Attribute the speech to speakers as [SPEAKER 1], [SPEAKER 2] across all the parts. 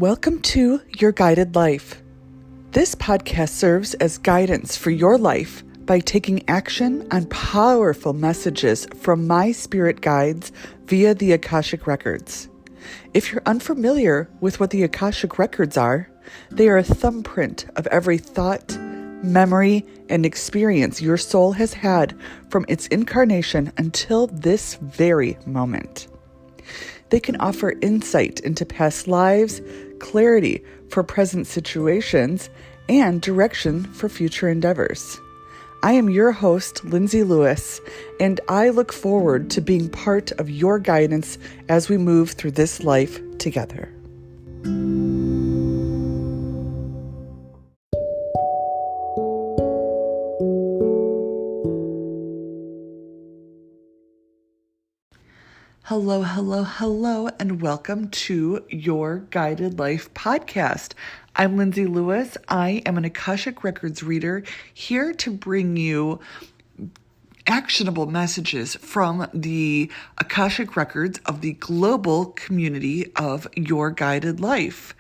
[SPEAKER 1] Welcome to Your Guided Life. This podcast serves as guidance for your life by taking action on powerful messages from my spirit guides via the Akashic Records. If you're unfamiliar with what the Akashic Records are, they are a thumbprint of every thought, memory, and experience your soul has had from its incarnation until this very moment. They can offer insight into past lives, clarity for present situations, and direction for future endeavors. I am your host, Lindsay Lewis, and I look forward to being part of your guidance as we move through this life together. Hello, and welcome to Your Guided Life podcast. I'm Lindsay Lewis. I am an Akashic Records reader here to bring you actionable messages from the Akashic Records of the global community of Your Guided Life.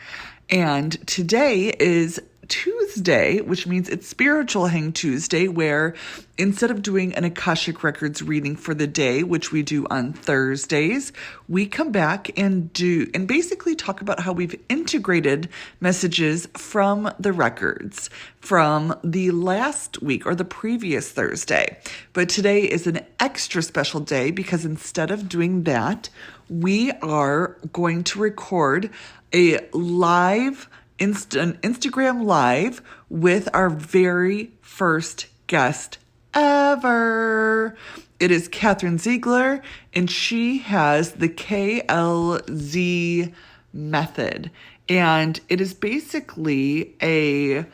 [SPEAKER 1] And today is Tuesday, which means it's Spiritual Hang Tuesday, where instead of doing an Akashic Records reading for the day, which we do on Thursdays, we come back and basically talk about how we've integrated messages from the records from the last week or the previous Thursday. But today is an extra special day because instead of doing that, we are going to record a live Instagram Live with our very first guest ever. It is Catherine Ziegler, and she has the KLZ method. And it is basically a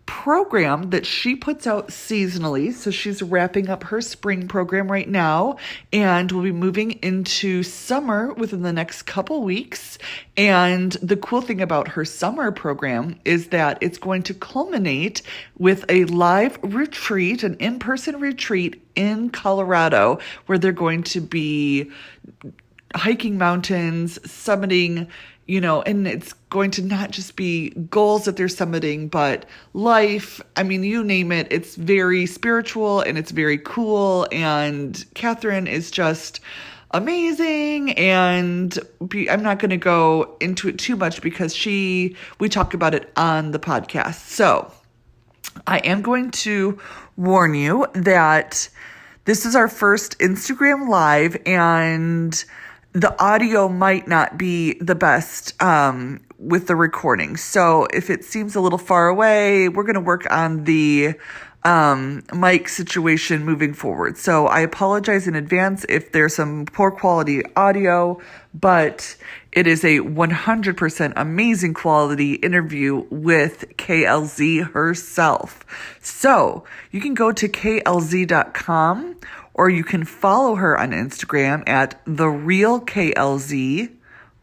[SPEAKER 1] program that she puts out seasonally. So she's wrapping up her spring program right now, and we'll be moving into summer within the next couple weeks. And the cool thing about her summer program is that it's going to culminate with a live retreat, an in-person retreat in Colorado, where they're going to be hiking mountains, summiting, and it's going to not just be goals that they're summiting, but life. I mean, you name it. It's very spiritual and it's very cool. And Catherine is just amazing. And I'm not going to go into it too much because we talk about it on the podcast. So I am going to warn you that this is our first Instagram Live, and the audio might not be the best with the recording. So if it seems a little far away, we're going to work on the mic situation moving forward. So I apologize in advance if there's some poor quality audio, but it is a 100% amazing quality interview with KLZ herself. So you can go to klz.com, or you can follow her on Instagram at TheRealKLZ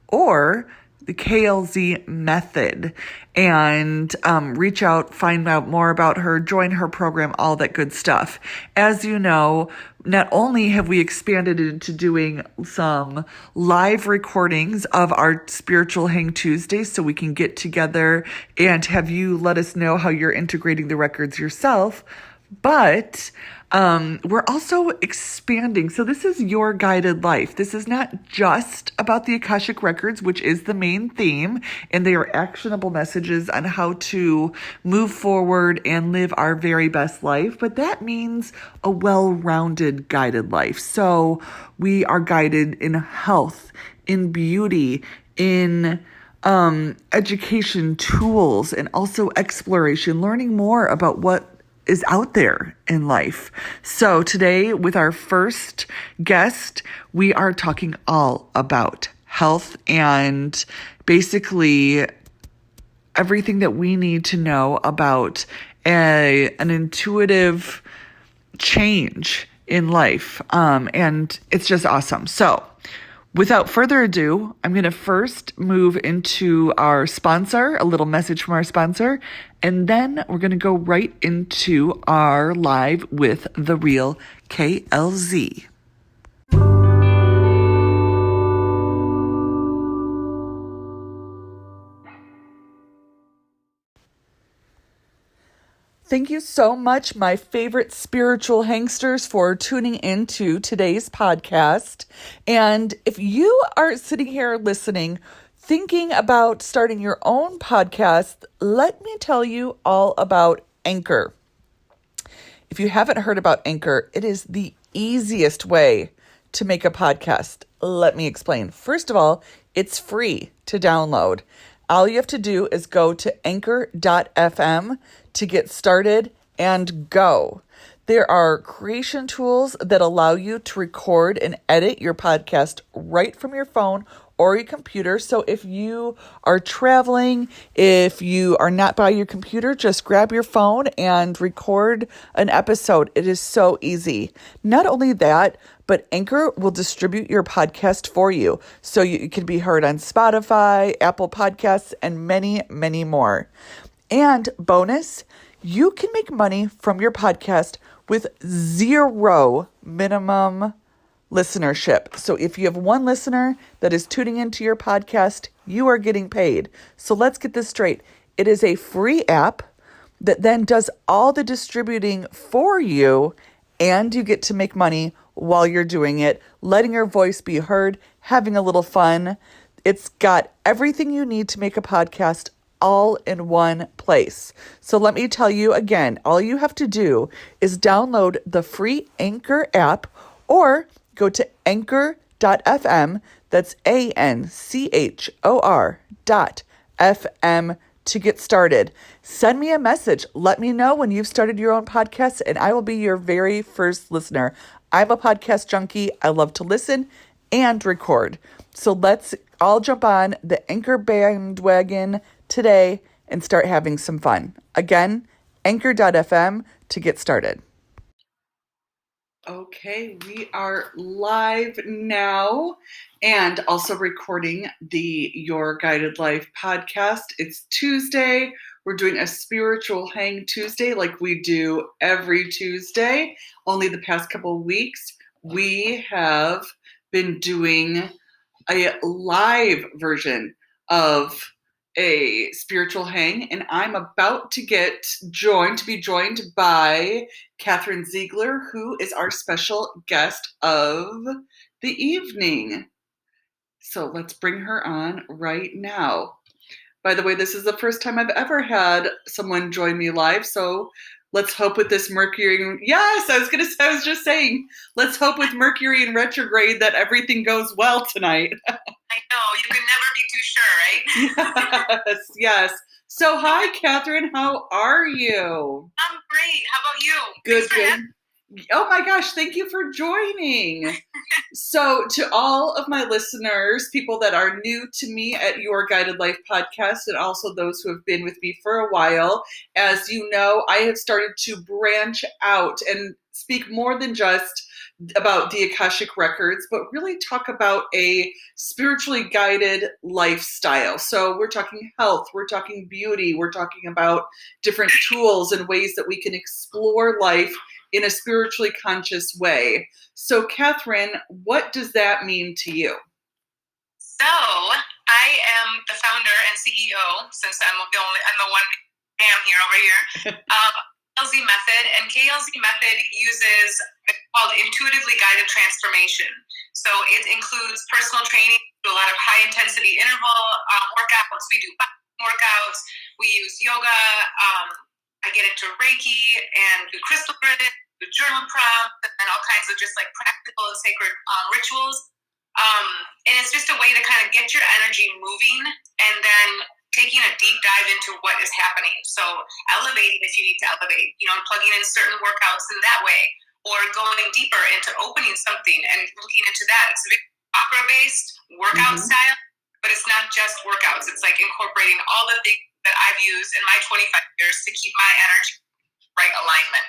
[SPEAKER 1] or the KLZ Method, and reach out, find out more about her, join her program, all that good stuff. As you know, not only have we expanded into doing some live recordings of our Spiritual Hang Tuesdays so we can get together and have you let us know how you're integrating the records yourself, but we're also expanding. So this is Your Guided Life. This is not just about the Akashic Records, which is the main theme, and they are actionable messages on how to move forward and live our very best life. But that means a well-rounded guided life. So we are guided in health, in beauty, in education, tools, and also exploration, learning more about what is out there in life. So today, with our first guest, we are talking all about health and basically everything that we need to know about an intuitive change in life. And it's just awesome. So without further ado, I'm going to first move into our sponsor, a little message from our sponsor, and then we're going to go right into our live with The Real KLZ. Thank you so much, my favorite spiritual hangsters, for tuning into today's podcast. And if you are sitting here listening, thinking about starting your own podcast, let me tell you all about Anchor. If you haven't heard about Anchor, it is the easiest way to make a podcast. Let me explain. First of all, it's free to download. All you have to do is go to anchor.fm to get started and go. There are creation tools that allow you to record and edit your podcast right from your phone or your computer. So if you are traveling, if you are not by your computer, just grab your phone and record an episode. It is so easy. Not only that, but Anchor will distribute your podcast for you. So you can be heard on Spotify, Apple Podcasts, and many, many more. And bonus, you can make money from your podcast with 0 minimum listenership. So if you have one listener that is tuning into your podcast, you are getting paid. So let's get this straight. It is a free app that then does all the distributing for you, and you get to make money while you're doing it, letting your voice be heard, having a little fun. It's got everything you need to make a podcast all in one place. So let me tell you again, all you have to do is download the free Anchor app or go to anchor.fm, that's ANCHOR.FM to get started. Send me a message. Let me know when you've started your own podcast, and I will be your very first listener. I'm a podcast junkie. I love to listen and record. So let's all jump on the Anchor bandwagon today and start having some fun. Again, anchor.fm to get started. Okay, we are live now and also recording the Your Guided Life podcast. It's Tuesday. We're doing a spiritual hang Tuesday like we do every Tuesday. Only the past couple of weeks, we have been doing a live version of a spiritual hang, and I'm about to be joined by Catherine Ziegler, who is our special guest of the evening. So let's bring her on right now. By the way, this is the first time I've ever had someone join me live, so let's hope with this Mercury. Yes, I was just saying, let's hope with Mercury in retrograde that everything goes well tonight.
[SPEAKER 2] I know, you can never be too sure, right?
[SPEAKER 1] Yes. So, hi, Catherine. How are you?
[SPEAKER 2] I'm great. How about you?
[SPEAKER 1] Good. Oh my gosh, thank you for joining. So to all of my listeners, people that are new to me at Your Guided Life podcast, and also those who have been with me for a while, as you know, I have started to branch out and speak more than just about the Akashic Records, but really talk about a spiritually guided lifestyle. So we're talking health, we're talking beauty, we're talking about different tools and ways that we can explore life in a spiritually conscious way. So, Catherine, what does that mean to you?
[SPEAKER 2] So, I am the founder and CEO, since I'm the one damn here over here, KLZ Method. And KLZ Method uses what's called intuitively guided transformation. So it includes personal training, a lot of high intensity interval workouts. We do workouts. We use yoga. I get into Reiki and do crystal grid, do journal prompts, and all kinds of just like practical and sacred rituals. And it's just a way to kind of get your energy moving and then taking a deep dive into what is happening. So elevating if you need to elevate, plugging in certain workouts in that way, or going deeper into opening something and looking into that. It's a very chakra-based workout style, but it's not just workouts. It's like incorporating all the things that I've used in my 25 years to keep my energy right alignment.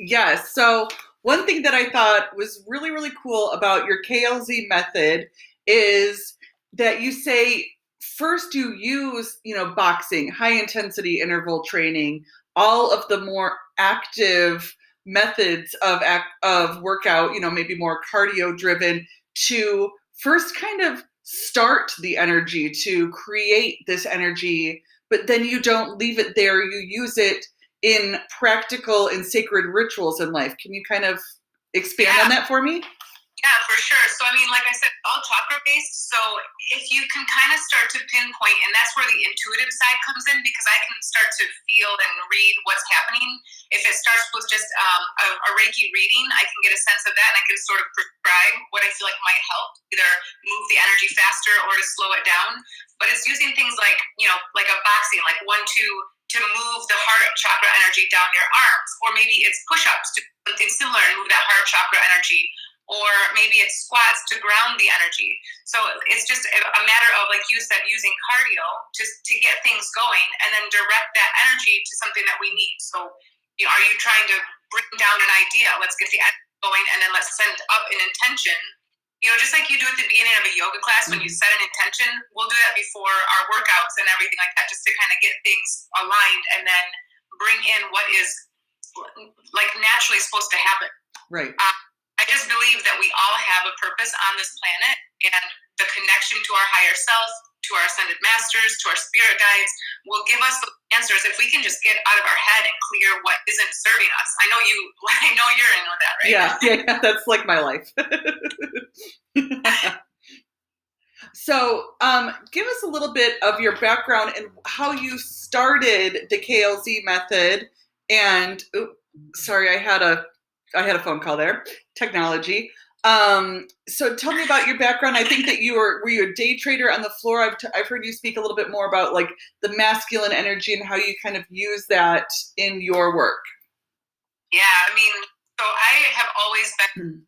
[SPEAKER 1] Yes. So one thing that I thought was really, really cool about your KLZ method is that you say first you use, boxing, high intensity interval training, all of the more active methods of workout, maybe more cardio driven, to first kind of start the energy, to create this energy, but then you don't leave it there. You use it in practical and sacred rituals in life. Can you kind of expand on that for me?
[SPEAKER 2] Yeah, for sure. So, I mean, like I said, all chakra-based. So if you can kind of start to pinpoint, and that's where the intuitive side comes in, because I can start to feel and read what's happening. If it starts with just a Reiki reading, I can get a sense of that, and I can sort of prescribe what I feel like might help, either move the energy faster or to slow it down. But it's using things like, like a boxing, like 1, 2, to move the heart chakra energy down your arms, or maybe it's push-ups to do something similar and move that heart chakra energy. Or maybe it's squats to ground the energy. So it's just a matter of, like you said, using cardio to get things going and then direct that energy to something that we need. So are you trying to bring down an idea? Let's get the energy going, and then let's send up an intention. Just like you do at the beginning of a yoga class, when you set an intention, we'll do that before our workouts and everything like that, just to kind of get things aligned and then bring in what is like naturally supposed to happen.
[SPEAKER 1] Right.
[SPEAKER 2] I just believe that we all have a purpose on this planet, and the connection to our higher self, to our ascended masters, to our spirit guides will give us the answers if we can just get out of our head and clear what isn't serving us. I know you're in with that, right?
[SPEAKER 1] Yeah, that's like my life. So, give us a little bit of your background and how you started the KLZ method. And sorry, I had a phone call there. Technology. So tell me about your background. I think that were you a day trader on the floor? I've heard you speak a little bit more about like the masculine energy and how you kind of use that in your work.
[SPEAKER 2] Yeah, I mean, so I have always been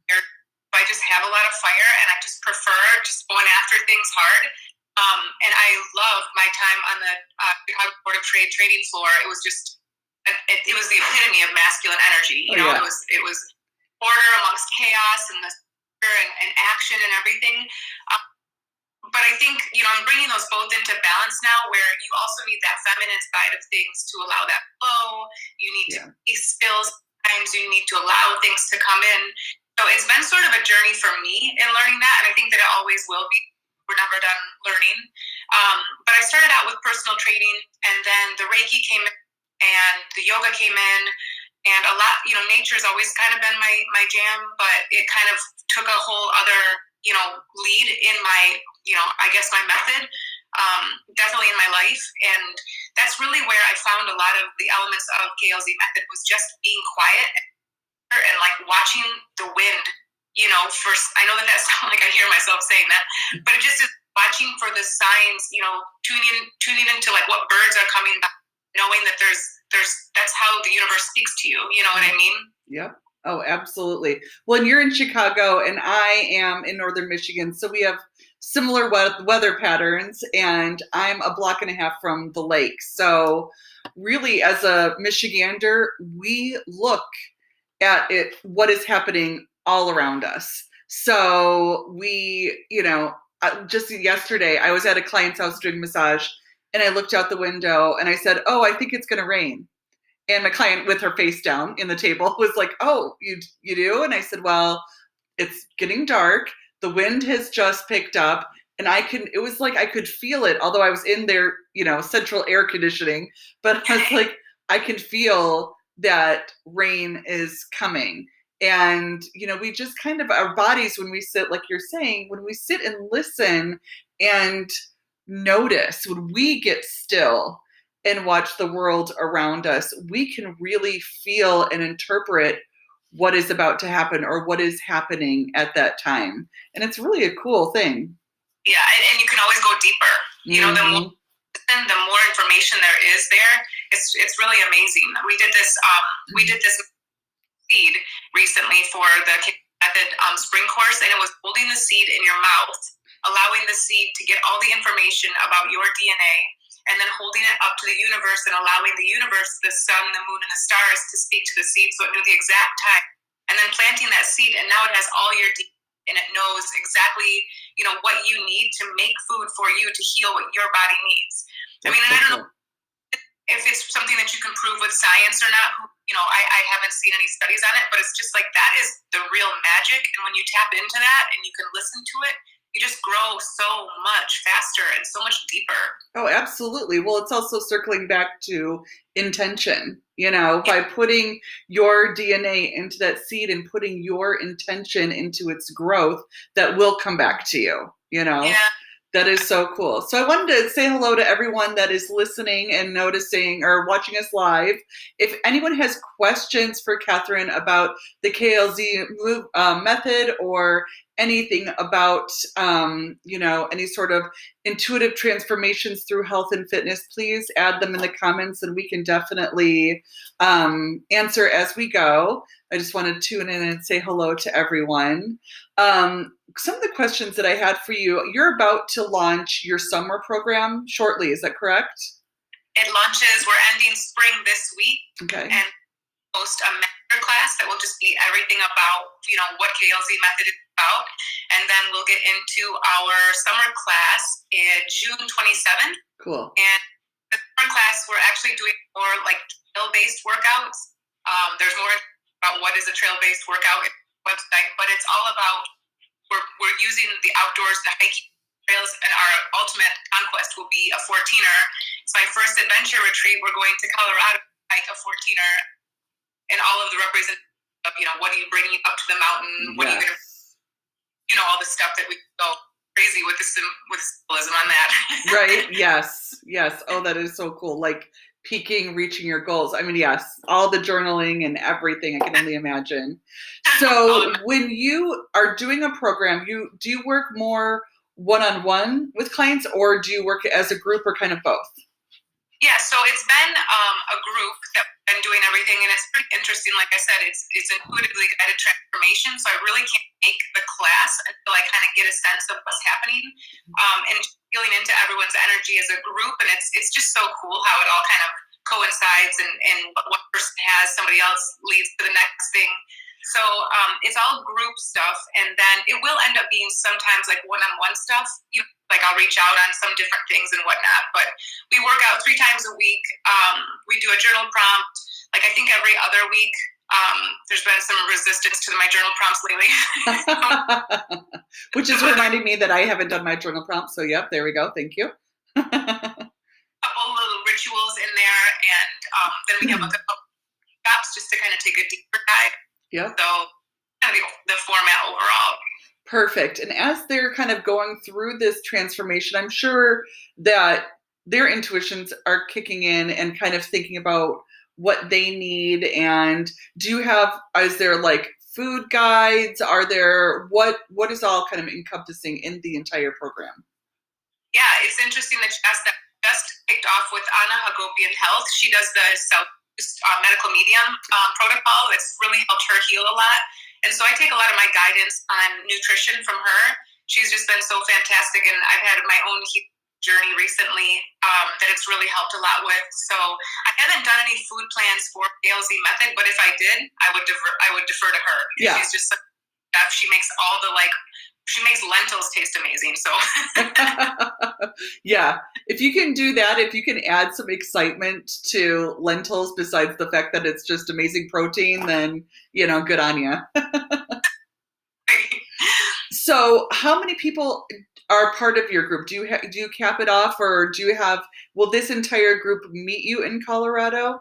[SPEAKER 2] I just have a lot of fire, and I just prefer just going after things hard. And I love my time on the Chicago Board of Trade trading floor. It was just it was the epitome of masculine energy. It was order amongst chaos and and action and everything. But I think, I'm bringing those both into balance now, where you also need that feminine side of things to allow that flow. You need to be still. Sometimes you need to allow things to come in. So it's been sort of a journey for me in learning that, and I think that it always will be. We're never done learning. But I started out with personal training, and then the Reiki came in, and the yoga came in. And a lot, nature's always kind of been my jam, but it kind of took a whole other, lead in my, I guess my method, definitely in my life. And that's really where I found a lot of the elements of KLZ method, was just being quiet and like watching the wind, first. I know that sounds like I hear myself saying that, but it just is watching for the signs, tuning into like what birds are coming back, knowing that that's how the universe speaks to you. You know what I mean?
[SPEAKER 1] Yep. Oh, absolutely. Well, and you're in Chicago and I am in Northern Michigan. So we have similar weather patterns, and I'm a block and a half from the lake. So really, as a Michigander, we look at it, what is happening all around us. So we, just yesterday, I was at a client's house doing massage, and I looked out the window and I said, "Oh, I think it's going to rain." And my client, with her face down in the table, was like, "Oh, you do?" And I said, "Well, it's getting dark. The wind has just picked up, and it was like I could feel it, although I was in their, central air conditioning, but I was like, I can feel that rain is coming." And, we just kind of, our bodies, when we sit, like you're saying, when we sit and listen and notice, when we get still and watch the world around us, we can really feel and interpret what is about to happen or what is happening at that time. And it's really a cool thing.
[SPEAKER 2] Yeah, and you can always go deeper. The more information there is there, it's really amazing. We did this seed recently for the method spring course, and it was holding the seed in your mouth, allowing the seed to get all the information about your DNA, and then holding it up to the universe and allowing the universe, the sun, the moon, and the stars to speak to the seed so it knew the exact time. And then planting that seed, and now it has all your DNA, and it knows exactly, what you need to make food for you to heal what your body needs. I mean, and I don't know if it's something that you can prove with science or not. I haven't seen any studies on it, but it's just like that is the real magic. And when you tap into that and you can listen to it, you just grow so much faster and so much deeper.
[SPEAKER 1] Oh, absolutely. Well, it's also circling back to intention, by putting your DNA into that seed and putting your intention into its growth, that will come back to you,
[SPEAKER 2] Yeah.
[SPEAKER 1] That is so cool. So I wanted to say hello to everyone that is listening and noticing or watching us live. If anyone has questions for Catherine about the KLZ method, or anything about, any sort of intuitive transformations through health and fitness, please add them in the comments and we can definitely answer as we go. I just want to tune in and say hello to everyone. Some of the questions that I had for you, you're about to launch your summer program shortly, is that correct?
[SPEAKER 2] It launches, we're ending spring this week.
[SPEAKER 1] Okay.
[SPEAKER 2] And host a mentor class that will just be everything about, what KLZ method is about. And then we'll get into our summer class in June 27th.
[SPEAKER 1] Cool.
[SPEAKER 2] And the summer class, we're actually doing more like trail-based workouts. There's more about what is a trail-based workout website, but it's all about, we're using the outdoors, the hiking trails, and our ultimate conquest will be a 14er. It's my first adventure retreat. We're going to Colorado to hike a 14er, and all of the representation of, what are you bringing up to the mountain? What are you going to, all the stuff that we go crazy with with symbolism on that.
[SPEAKER 1] Right. Yes. Oh, that is so cool. Like peaking, reaching your goals. I mean, yes, all the journaling and everything, I can only imagine. So when you are doing a program, do you work more one-on-one with clients, or do you work as a group, or kind of both?
[SPEAKER 2] Yeah, so it's been a group that we've been doing everything, and it's pretty interesting. Like I said, it's intuitively guided transformation, so I really can't make the class until I kind of get a sense of what's happening, and feeling into everyone's energy as a group, and it's just so cool how it all kind of coincides, and what one person has, somebody else leads to the next thing. So it's all group stuff, and then it will end up being sometimes like one-on-one stuff. Like I'll reach out on some different things and whatnot, but we work out 3 times a week. We do a journal prompt, like I think every other week. There's been some resistance to my journal prompts lately.
[SPEAKER 1] Which is reminding me that I haven't done my journal prompt, so yep, there we go, thank you.
[SPEAKER 2] A couple little rituals in there, and then we have a couple stops just to kind of take a deeper dive.
[SPEAKER 1] Yeah.
[SPEAKER 2] So kind of the format overall.
[SPEAKER 1] Perfect. And as they're kind of going through this transformation, I'm sure that their intuitions are kicking in and kind of thinking about what they need. And is there like food guides? Are there, what is all kind of encompassing in the entire program?
[SPEAKER 2] Yeah, it's interesting that you asked that. Just kicked off with Anna Hagopian Health. She does the medical medium protocol that's really helped her heal a lot. And so I take a lot of my guidance on nutrition from her. She's just been so fantastic, and I've had my own journey recently that it's really helped a lot with. So I haven't done any food plans for KLZ method, but if I did, I would defer to her.
[SPEAKER 1] Yeah.
[SPEAKER 2] She's just she makes all the she makes lentils taste amazing. So
[SPEAKER 1] yeah, if you can do that, if you can add some excitement to lentils besides the fact that it's just amazing protein, then good on you. So how many people are part of your group? Do you cap it off, or will this entire group meet you in Colorado?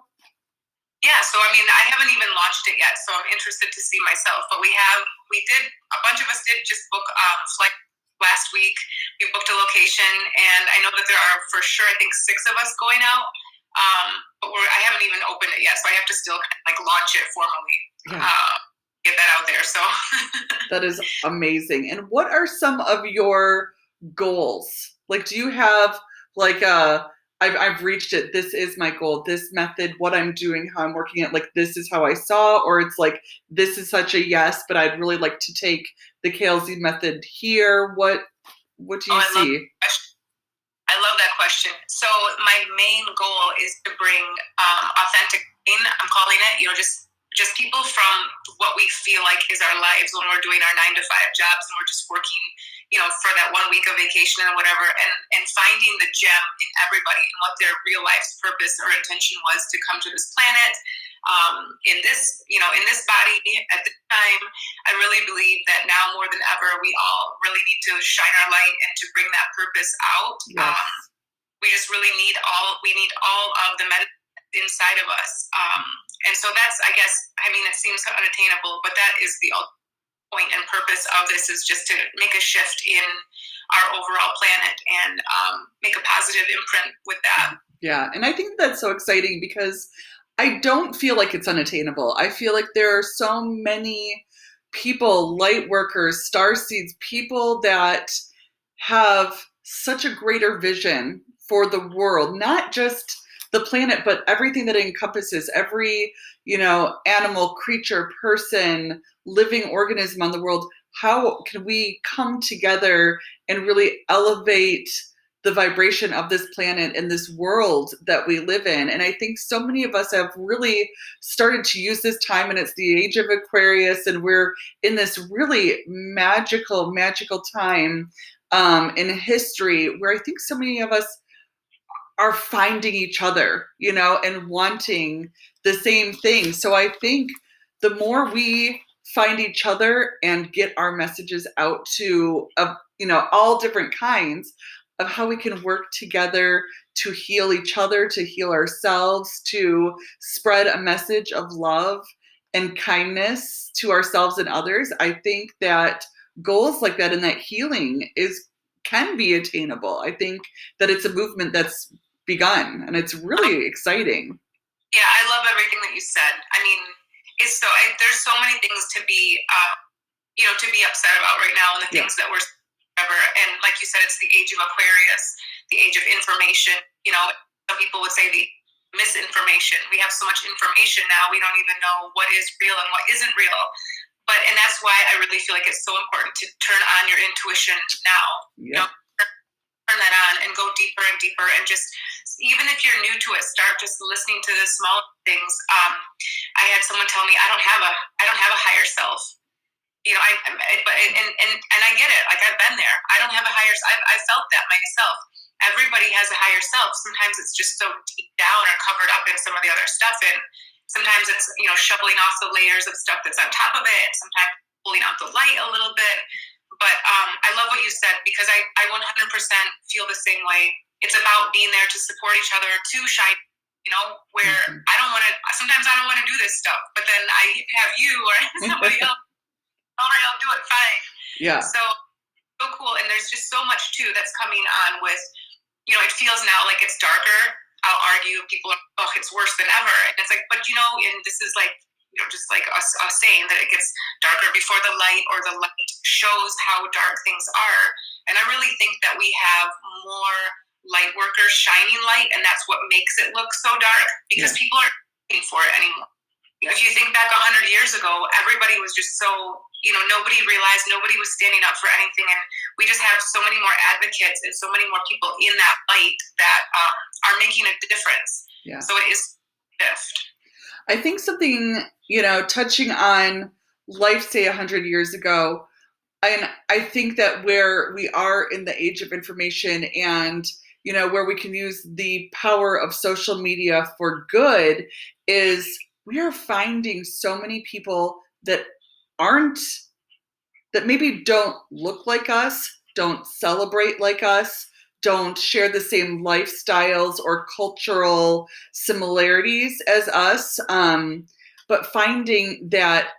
[SPEAKER 2] Yeah, so I mean, I haven't even launched it yet, so I'm interested to see myself. But a bunch of us did just book flight last week. We booked a location, and I know that there are for sure, I think 6 of us going out. But I haven't even opened it yet, so I have to still kind of launch it formally. Yeah. Get that out there. So
[SPEAKER 1] that is amazing. And what are some of your goals? Like, do you have I've reached it, this is my goal, this method, what I'm doing, how I'm working it, like this is how I saw, or it's like this is such a yes, but I'd really like to take the KLZ method here. What do you see?
[SPEAKER 2] I love that question. So my main goal is to bring authentic pain, I'm calling it, just people from what we feel like is our lives when we're doing our 9 to 5 jobs and we're just working, for that 1 week of vacation and whatever, and finding the gem in everybody and what their real life's purpose or intention was to come to this planet. in this, in this body at this time. I really believe that now more than ever, we all really need to shine our light and to bring that purpose out.
[SPEAKER 1] Yes.
[SPEAKER 2] We just really need all of the medicine inside of us. And so that's, I guess, it seems so unattainable, but that is the point and purpose of this, is just to make a shift in our overall planet and make a positive imprint with that.
[SPEAKER 1] Yeah, and I think that's so exciting because I don't feel like it's unattainable. I feel like there are so many people, light workers, starseeds, people that have such a greater vision for the world, not just the planet, but everything that it encompasses, every, animal, creature, person, living organism on the world. How can we come together and really elevate the vibration of this planet and this world that we live in? And I think so many of us have really started to use this time, and it's the age of Aquarius, and we're in this really magical time in history where I think so many of us are finding each other, and wanting the same thing. So I think the more we find each other and get our messages out to, all different kinds of how we can work together to heal each other, to heal ourselves, to spread a message of love and kindness to ourselves and others, I think that goals like that and that healing can be attainable. I think that it's a movement that's begun, and it's really exciting.
[SPEAKER 2] Yeah, I love everything that you said. There's so many things to be, to be upset about right now, and the things that we're ever. And like you said, it's the age of Aquarius, the age of information. Some people would say the misinformation. We have so much information now, we don't even know what is real and what isn't real. And that's why I really feel like it's so important to turn on your intuition now.
[SPEAKER 1] Yeah.
[SPEAKER 2] Turn that on and go deeper and deeper, and just, even if you're new to it, start just listening to the small things. I had someone tell me, I don't have a higher self. And I get it. Like, I've been there. I don't have a higher self. I felt that myself. Everybody has a higher self. Sometimes it's just so deep down or covered up in some of the other stuff, and sometimes it's shoveling off the layers of stuff that's on top of it, and sometimes pulling out the light a little bit. But I love what you said, because I 100% feel the same way. It's about being there to support each other, to shine, where sometimes I don't want to do this stuff, but then I have you or somebody else. All right, I'll do it, fine.
[SPEAKER 1] Yeah.
[SPEAKER 2] So cool. And there's just so much too that's coming on with, it feels now like it's darker. I'll argue people are, it's worse than ever. And it's like, but and this is like, just like us saying that it gets darker before the light, or the light shows how dark things are. And I really think that we have more light workers shining light, and that's what makes it look so dark, because people aren't looking for it anymore. If you think back 100 years ago, everybody was just so, nobody realized, nobody was standing up for anything. And we just have so many more advocates and so many more people in that light that are making a difference.
[SPEAKER 1] Yeah.
[SPEAKER 2] So it is a shift.
[SPEAKER 1] I think something, touching on life, say 100 years ago, and I think that where we are in the age of information, and, where we can use the power of social media for good, is we are finding so many people that maybe don't look like us, don't celebrate like us, don't share the same lifestyles or cultural similarities as us, but finding that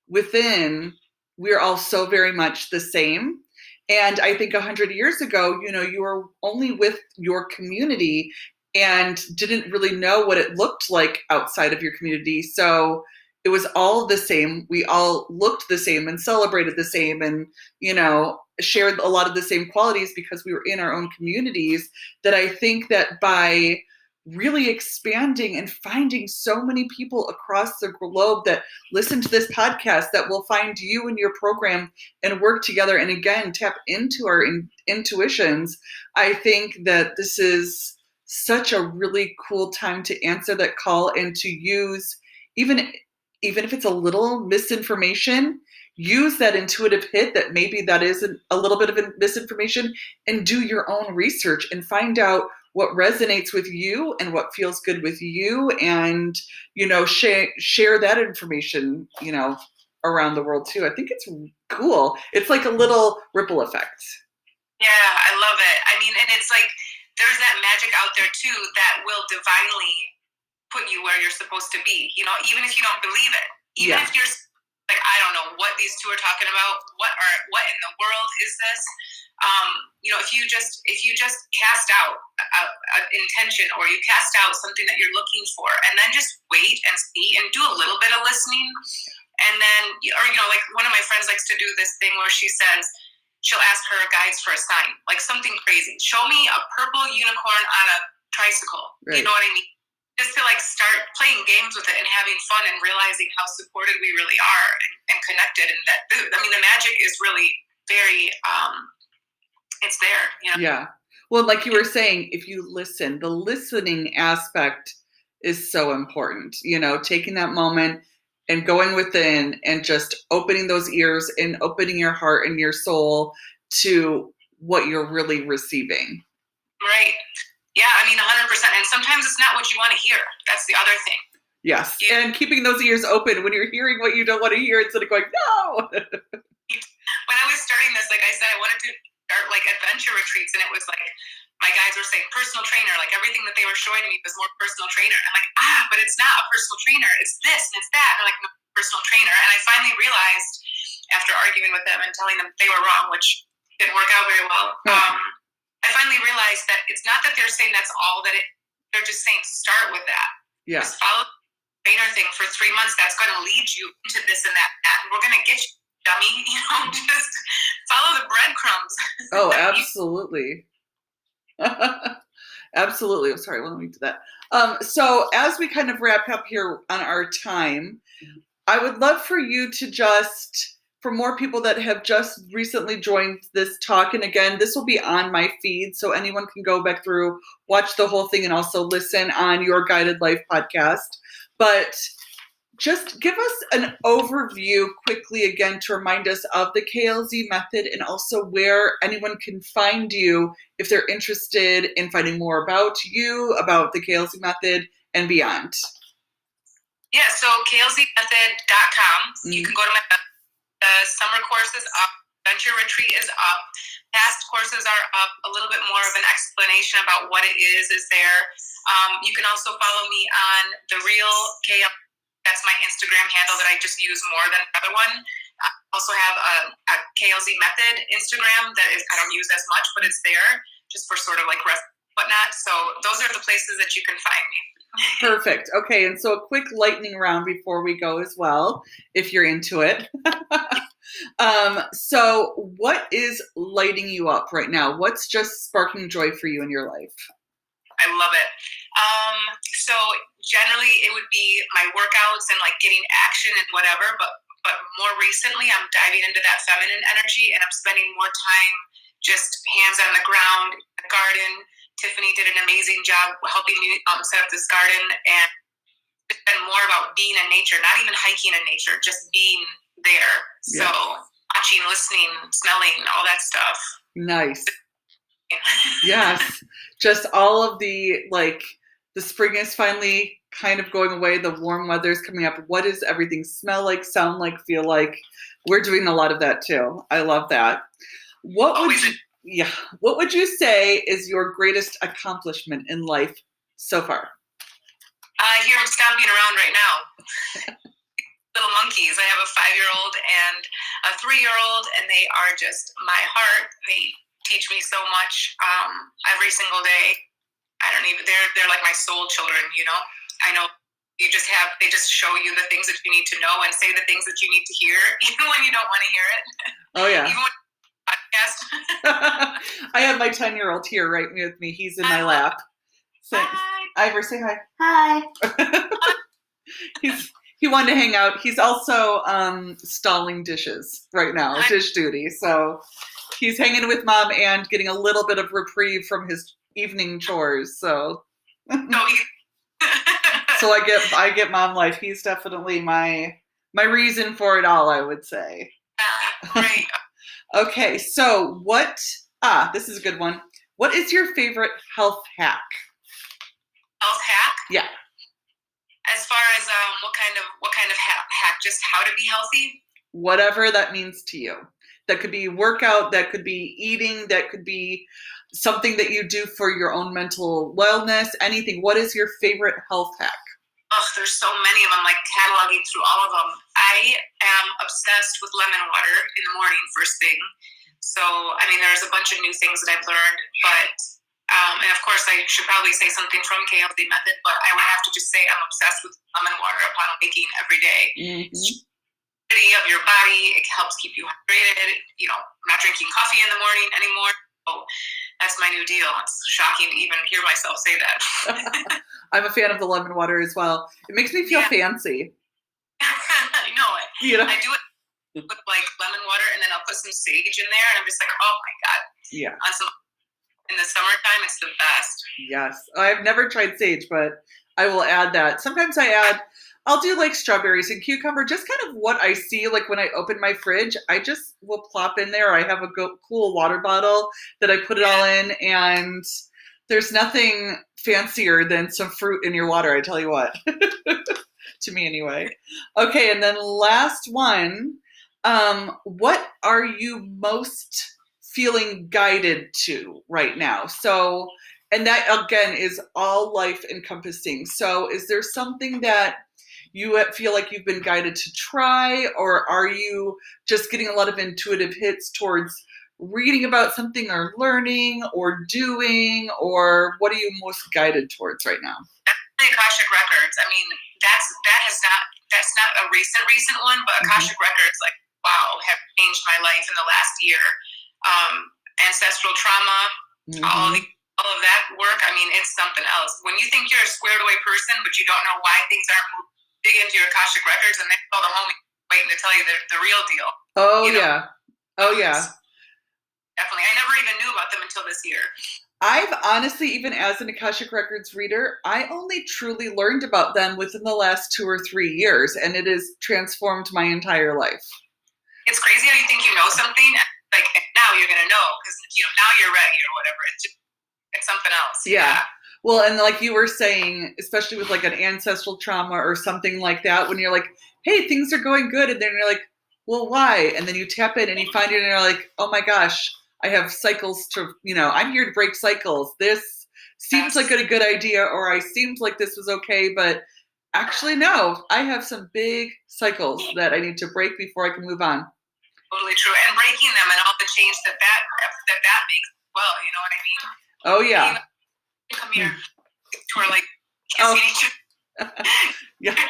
[SPEAKER 1] within, we're all so very much the same. And I think 100 years ago, you were only with your community and didn't really know what it looked like outside of your community. So it was all the same. We all looked the same and celebrated the same, and, shared a lot of the same qualities because we were in our own communities. That I think that by really expanding and finding so many people across the globe that listen to this podcast, that will find you and your program and work together, and again, tap into our intuitions, I think that this is such a really cool time to answer that call, and to use, even if it's a little misinformation, use that intuitive hit that maybe that is a little bit of misinformation, and do your own research and find out what resonates with you and what feels good with you, and, you know, share that information, you know, around the world too. I think it's cool. It's like a little ripple effect.
[SPEAKER 2] Yeah, I love it. I mean, and it's like there's that magic out there too that will divinely put you where you're supposed to be. You know, even if you don't believe it, even if you're like, I don't know what these two are talking about. What in the world is this? You know, if you just cast out an intention, or you cast out something that you're looking for, and then just wait and see and do a little bit of listening, and then, or, you know, like one of my friends likes to do this thing where she says, she'll ask her guides for a sign, like something crazy. Show me a purple unicorn on a tricycle. Right. You know what I mean? Just to like start playing games with it and having fun and realizing how supported we really are and connected. And that, I mean, the magic is really very, it's there. You know?
[SPEAKER 1] Yeah. Well, like you were saying, if you listen, the listening aspect is so important. You know, taking that moment and going within and just opening those ears and opening your heart and your soul to what you're really receiving.
[SPEAKER 2] Right. Yeah, I mean, 100%. And sometimes it's not what you want to hear. That's the other thing.
[SPEAKER 1] Yes. And keeping those ears open when you're hearing what you don't want to hear instead of going, no.
[SPEAKER 2] When I was starting this, like I said, I wanted to start like adventure retreats, and it was like, my guides were saying personal trainer, like everything that they were showing me was more personal trainer. I'm like, but it's not a personal trainer. It's this and it's that. And they're like, no, personal trainer. And I finally realized, after arguing with them and telling them they were wrong, which didn't work out very well, I finally realized that it's not that they're saying that's all that they're just saying start with that.
[SPEAKER 1] Yeah.
[SPEAKER 2] Just follow the trainer thing for 3 months. That's going to lead you into this and that. And we're going to get you, dummy. You know, just follow the breadcrumbs.
[SPEAKER 1] Oh, absolutely. Absolutely. I'm sorry. Let me do that. So as we kind of wrap up here on our time, I would love for you to just, for more people that have just recently joined this talk, and again, this will be on my feed, so anyone can go back through, watch the whole thing, and also listen on Your Guided Life podcast. But just give us an overview quickly again to remind us of the KLZ method, and also where anyone can find you if they're interested in finding more about you, about the KLZ method, and beyond.
[SPEAKER 2] Yeah, so klzmethod.com. You can go to my summer course is up, adventure retreat is up, past courses are up, a little bit more of an explanation about what it is there. You can also follow me on The Real KLZ. That's my Instagram handle that I just use more than the other one. I also have a KLZ Method Instagram that I don't use as much, but it's there just for sort of like rest whatnot. So those are the places that you can find me.
[SPEAKER 1] Perfect. Okay, and so a quick lightning round before we go as well, if you're into it. So what is lighting you up right now? What's just sparking joy for you in your life?
[SPEAKER 2] I love it. So generally it would be my workouts and like getting action and whatever, but more recently I'm diving into that feminine energy, and I'm spending more time just hands on the ground, the garden. Tiffany did an amazing job helping me set up this garden, and it's been more about being in nature, not even hiking in nature, just being there. Yeah. So watching, listening, smelling, all that stuff.
[SPEAKER 1] Nice. Yes. Just all of the, like, the spring is finally kind of going away. The warm weather is coming up. What does everything smell like, sound like, feel like? We're doing a lot of that too. I love that. What would you say is your greatest accomplishment in life so far?
[SPEAKER 2] Here I'm stomping around right now. Little monkeys. I have a 5-year-old and a 3-year-old, and they are just my heart. They teach me so much every single day. They're like my soul children, you know. I know they just show you the things that you need to know and say the things that you need to hear, even when you don't want to hear it. Oh yeah. Even when podcast.
[SPEAKER 1] I have my 10-year-old here right with me. He's in my lap. So,
[SPEAKER 2] hi.
[SPEAKER 1] Ivor, say hi.
[SPEAKER 3] Hi.
[SPEAKER 1] He wanted to hang out. He's also stalling dishes right now, dish duty. So he's hanging with mom and getting a little bit of reprieve from his evening chores. So so I get mom life. He's definitely my reason for it all, I would say.
[SPEAKER 2] Right.
[SPEAKER 1] Okay, so this is a good one. What is your favorite health hack?
[SPEAKER 2] Health hack?
[SPEAKER 1] Yeah.
[SPEAKER 2] As far as what kind of hack? Just how to be healthy?
[SPEAKER 1] Whatever that means to you. That could be workout, that could be eating, that could be something that you do for your own mental wellness, anything. What is your favorite health hack?
[SPEAKER 2] Oh, there's so many of them, like cataloging through all of them. I am obsessed with lemon water in the morning, first thing. So, I mean, there's a bunch of new things that I've learned, but, and of course I should probably say something from KLZ Method, but I would have to just say I'm obsessed with lemon water upon waking every day.
[SPEAKER 1] Mm-hmm.
[SPEAKER 2] Of your body, it helps keep you hydrated. You know, I'm not drinking coffee in the morning anymore. So that's my new deal. It's shocking to even hear myself say that.
[SPEAKER 1] I'm a fan of the lemon water as well. It makes me feel fancy.
[SPEAKER 2] I know it.
[SPEAKER 1] You know?
[SPEAKER 2] I do it with like lemon water, and then I'll put some sage in there, and I'm just like, oh my god.
[SPEAKER 1] Yeah.
[SPEAKER 2] In the summertime, it's the best.
[SPEAKER 1] Yes, I've never tried sage, but I will add that. Sometimes I'll do like strawberries and cucumber, just kind of what I see. Like when I open my fridge, I just will plop in there. I have a cool water bottle that I put it all in, and there's nothing fancier than some fruit in your water, I tell you what. To me anyway. Okay, and then last one. What are you most feeling guided to right now? So, and that again is all life encompassing. So is there something that you feel like you've been guided to try, or are you just getting a lot of intuitive hits towards reading about something or learning or doing, or what are you most guided towards right now?
[SPEAKER 2] Definitely Akashic Records. I mean, that's not a recent one, but Akashic Records, like, wow, have changed my life in the last year. Ancestral trauma, all of that work. I mean, it's something else. When you think you're a squared away person, but you don't know why things aren't moving, dig into your Akashic Records, and they call the homie waiting to tell you the real deal.
[SPEAKER 1] Oh, yeah. Oh, yeah.
[SPEAKER 2] Definitely. I never even knew about them until this year.
[SPEAKER 1] I've honestly, even as an Akashic Records reader, I only truly learned about them within the last 2 or 3 years, and it has transformed my entire life.
[SPEAKER 2] It's crazy how you think you know something, like now you're going to know, because now you're ready or whatever. It's something else.
[SPEAKER 1] Yeah. Well, and like you were saying, especially with like an ancestral trauma or something like that, when you're like, hey, things are going good. And then you're like, well, why? And then you tap it and you find it and you're like, oh my gosh, I have cycles to, I'm here to break cycles. This seems like a good idea, or I seemed like this was okay, but actually, no, I have some big cycles that I need to break before I can move on.
[SPEAKER 2] Totally true. And breaking them and all the change that makes as well, you know what I mean?
[SPEAKER 1] Oh, yeah.
[SPEAKER 2] Come here. We're like kissing each other.
[SPEAKER 1] Yeah.
[SPEAKER 2] That,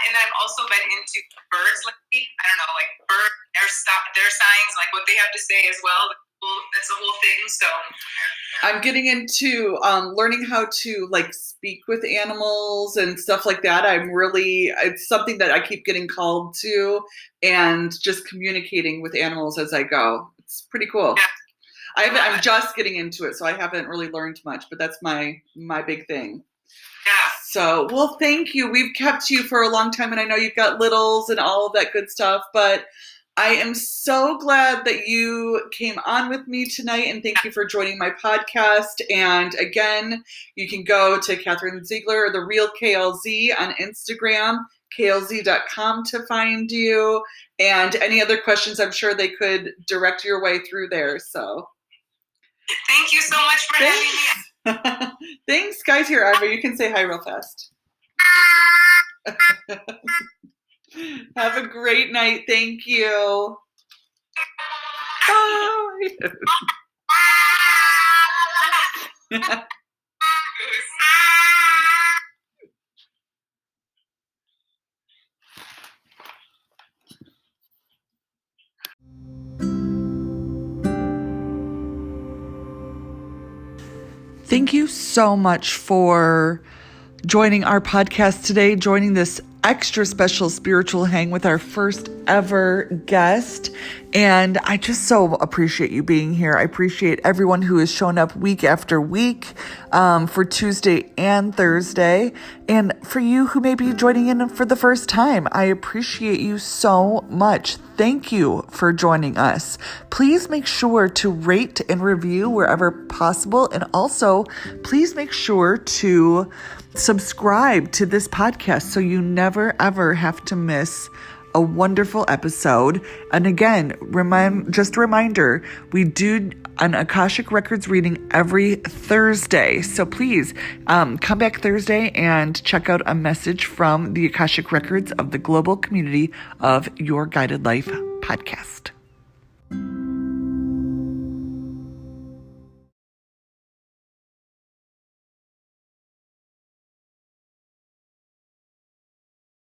[SPEAKER 2] and I've also been into birds lately. I don't know, like their signs, like what they have to say as well. That's a whole thing. So
[SPEAKER 1] I'm getting into learning how to like speak with animals and stuff like that. It's something that I keep getting called to, and just communicating with animals as I go. It's pretty cool.
[SPEAKER 2] Yeah.
[SPEAKER 1] I'm just getting into it, so I haven't really learned much, but that's my big thing.
[SPEAKER 2] Yeah.
[SPEAKER 1] So, well, thank you. We've kept you for a long time, and I know you've got littles and all of that good stuff, but I am so glad that you came on with me tonight, and thank you for joining my podcast. And again, you can go to Catherine Ziegler or The Real KLZ on Instagram, klz.com to find you. And any other questions, I'm sure they could direct your way through there. So
[SPEAKER 2] thank you so much for having me.
[SPEAKER 1] Thanks, guys. Here, Ivor, you can say hi real fast. Have a great night. Thank you. Bye. Thank you so much for joining our podcast today, joining this extra special spiritual hang with our first ever guest. And I just so appreciate you being here. I appreciate everyone who has shown up week after week for Tuesday and Thursday. And for you who may be joining in for the first time, I appreciate you so much. Thank you for joining us. Please make sure to rate and review wherever possible. And also, please make sure to subscribe to this podcast so you never, ever have to miss a wonderful episode. And again, just a reminder, we do an Akashic Records reading every Thursday. So please come back Thursday and check out a message from the Akashic Records of the global community of Your Guided Life podcast.